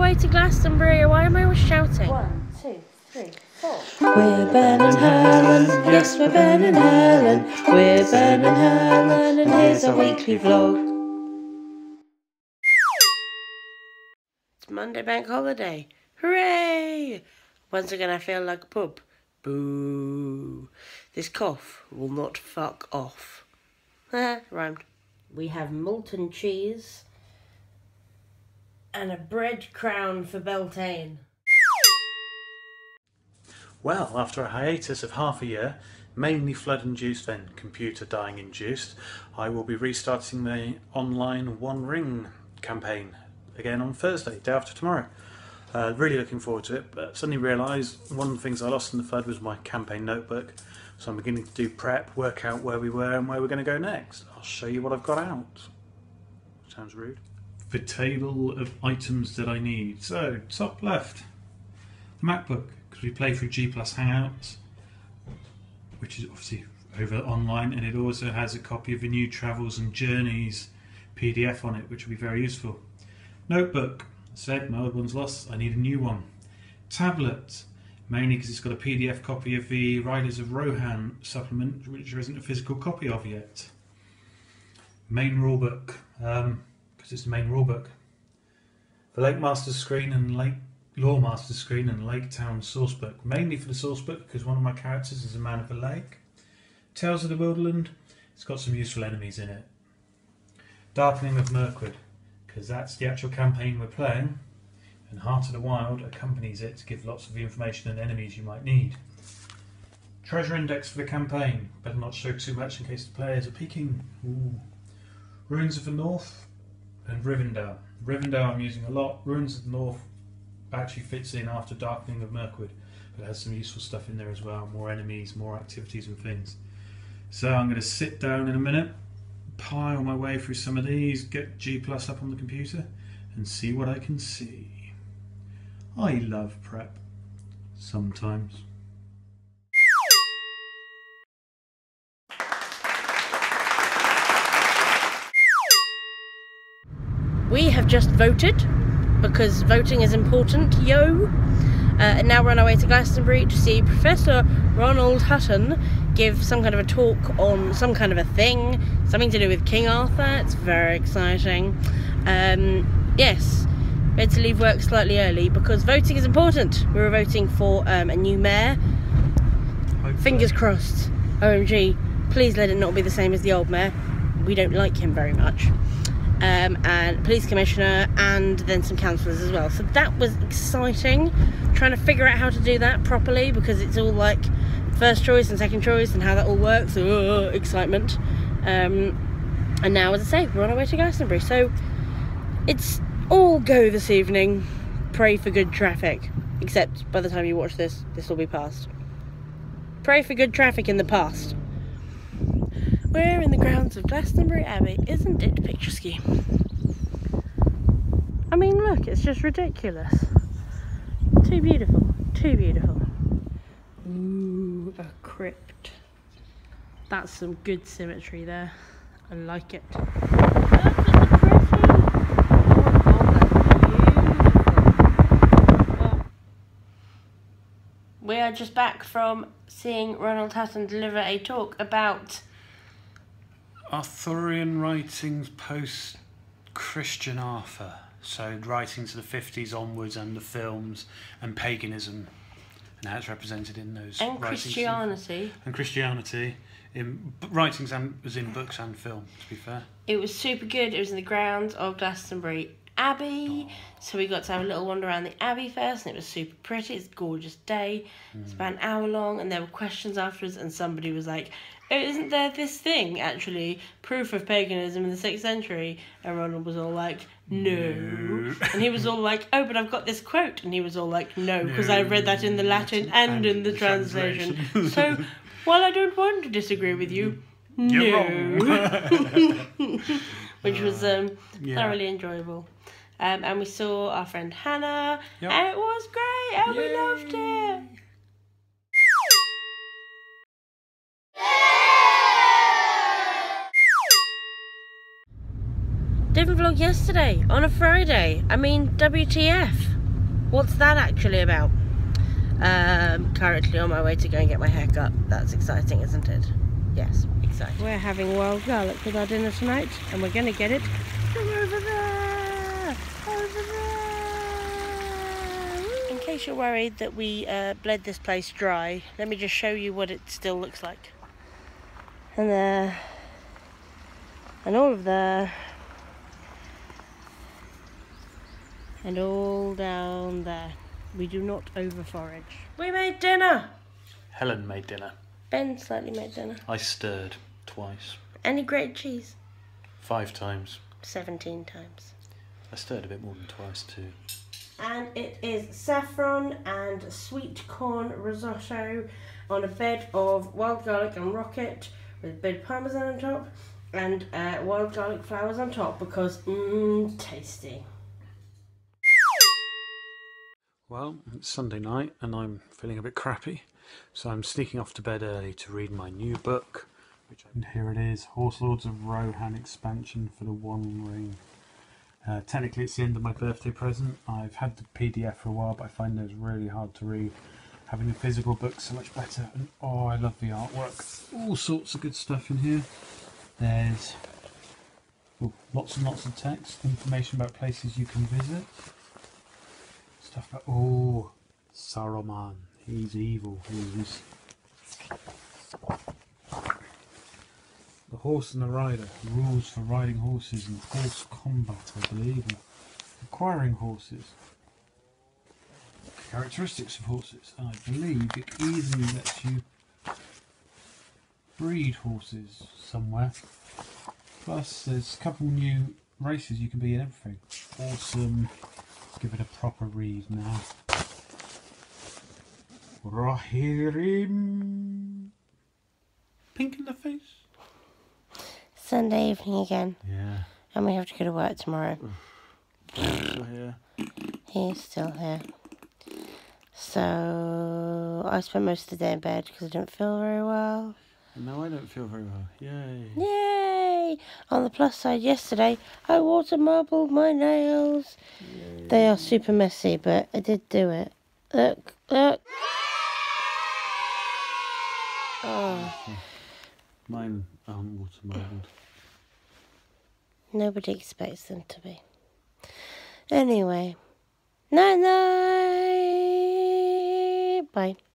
away to Glastonbury. Why am I always shouting? 1, 2, 3, 4. We're Ben and Helen, yes we're Ben and Helen. We're Ben and Helen, and here's our weekly vlog. It's Monday bank holiday. Hooray! When's it gonna feel like a pub? Boo. This cough will not fuck off. Rhymed. We have molten cheese and a bread crown for Beltane. Well, after a hiatus of half a year, mainly flood-induced and computer dying-induced, I will be restarting the online One Ring campaign again on Thursday, day after tomorrow. Really looking forward to it, but suddenly realised one of the things I lost in the flood was my campaign notebook, so I'm beginning to do prep, work out where we were and where we're going to go next. I'll show you what I've got out. Sounds rude. The table of items that I need. So, top left, the MacBook, because we play through G+ Hangouts, which is obviously over online, and it also has a copy of the new Travels and Journeys PDF on it, which will be very useful. Notebook, said my old one's lost, I need a new one. Tablet, mainly because it's got a PDF copy of the Riders of Rohan supplement, which there isn't a physical copy of yet. Main rulebook, because it's the main rulebook. The Lake Master screen and Lake Lore Master screen and Lake Town sourcebook, mainly for the sourcebook because one of my characters is a man of the lake. Tales of the Wilderland, it's got some useful enemies in it. Darkening of Mirkwood, because that's the actual campaign we're playing, and Heart of the Wild accompanies it to give lots of the information and enemies you might need. Treasure index for the campaign, better not show too much in case the players are peeking. Ooh. Ruins of the North and Rivendell. Rivendell I'm using a lot. Ruins of the North actually fits in after Darkening of Mirkwood, but it has some useful stuff in there as well, more enemies, more activities and things. So I'm going to sit down in a minute, pile my way through some of these, get G+ up on the computer and see what I can see. I love prep, sometimes. We have just voted, because voting is important, yo! And now we're on our way to Glastonbury to see Professor Ronald Hutton give some kind of a talk on some kind of a thing, something to do with King Arthur. It's very exciting. Yes, we had to leave work slightly early because voting is important. We were voting for a new mayor. Hopefully. Fingers crossed. OMG, please let it not be the same as the old mayor. We don't like him very much. And police commissioner, and then some councillors as well. So that was exciting, trying to figure out how to do that properly, because it's all like first choice and second choice and how that all works. Excitement. And now, as I say, we're on our way to Glastonbury, so it's all go this evening. Pray for good traffic, except by the time you watch this will be past. Pray for good traffic in the past. We're in the grounds of Glastonbury Abbey. Isn't it picturesque? I mean, look, it's just ridiculous. Too beautiful. Too beautiful. Ooh, a crypt. That's some good symmetry there. I like it. Look at the pretty. Oh, we are just back from seeing Ronald Hutton deliver a talk about Arthurian writings post-Christian Arthur, so writings of the 50s onwards and the films, and paganism and how it's represented in those and writings. Christianity. And Christianity in writings and as in books and film, to be fair. It was super good. It was in the grounds of Glastonbury Abbey, so we got to have a little wander around the Abbey first, and it was super pretty. It's a gorgeous day. It's about an hour long, and there were questions afterwards, and somebody was like, oh, isn't there this thing, actually, proof of paganism in the 6th century? And Ronald was all like, no. And he was all like, oh, but I've got this quote. And he was all like, no, because I read that in the Latin and in the translation. So, while I don't want to disagree with you, you're wrong. Which was thoroughly enjoyable. And we saw our friend Hannah, and it was great, and we loved it. didn't vlog yesterday on a Friday. I mean, WTF? What's that actually about? Currently on my way to go and get my hair cut. That's exciting, isn't it? Yes, exciting. We're having wild garlic with our dinner tonight, and we're going to get it from over there. Over there. In case you're worried that we bled this place dry, let me just show you what it still looks like. And there. And all of there. And all down there. We do not over forage. We made dinner! Helen made dinner. Ben slightly made dinner. I stirred twice. And he grated cheese. 5 times. 17 times. I stirred a bit more than twice too. And it is saffron and sweet corn risotto on a bed of wild garlic and rocket with a bit of parmesan on top and wild garlic flowers on top because tasty. Well, it's Sunday night and I'm feeling a bit crappy, so I'm sneaking off to bed early to read my new book, and here it is, Horse Lords of Rohan expansion for the One Ring. Technically it's the end of my birthday present. I've had the PDF for a while, but I find those really hard to read. Having a physical book's so much better, and oh, I love the artwork. All sorts of good stuff in here. There's lots and lots of text, information about places you can visit. Stuff about, oh, Saruman, he's evil, he's... The Horse and the Rider, rules for riding horses and horse combat, I believe, and acquiring horses. Characteristics of horses, and I believe it even lets you breed horses somewhere. Plus there's a couple new races you can be in, everything. Awesome. Give it a proper read now. Rohirrim. Pink in the face. Sunday evening again. Yeah. And we have to go to work tomorrow. Still here. He's still here. So I spent most of the day in bed because I didn't feel very well. No, I don't feel very well. Yay. Yay! On the plus side, yesterday I water marbled my nails. Yay. They are super messy, but I did do it. Look, look. Oh. Mine aren't water marbled. Nobody expects them to be. Anyway, night night. Bye.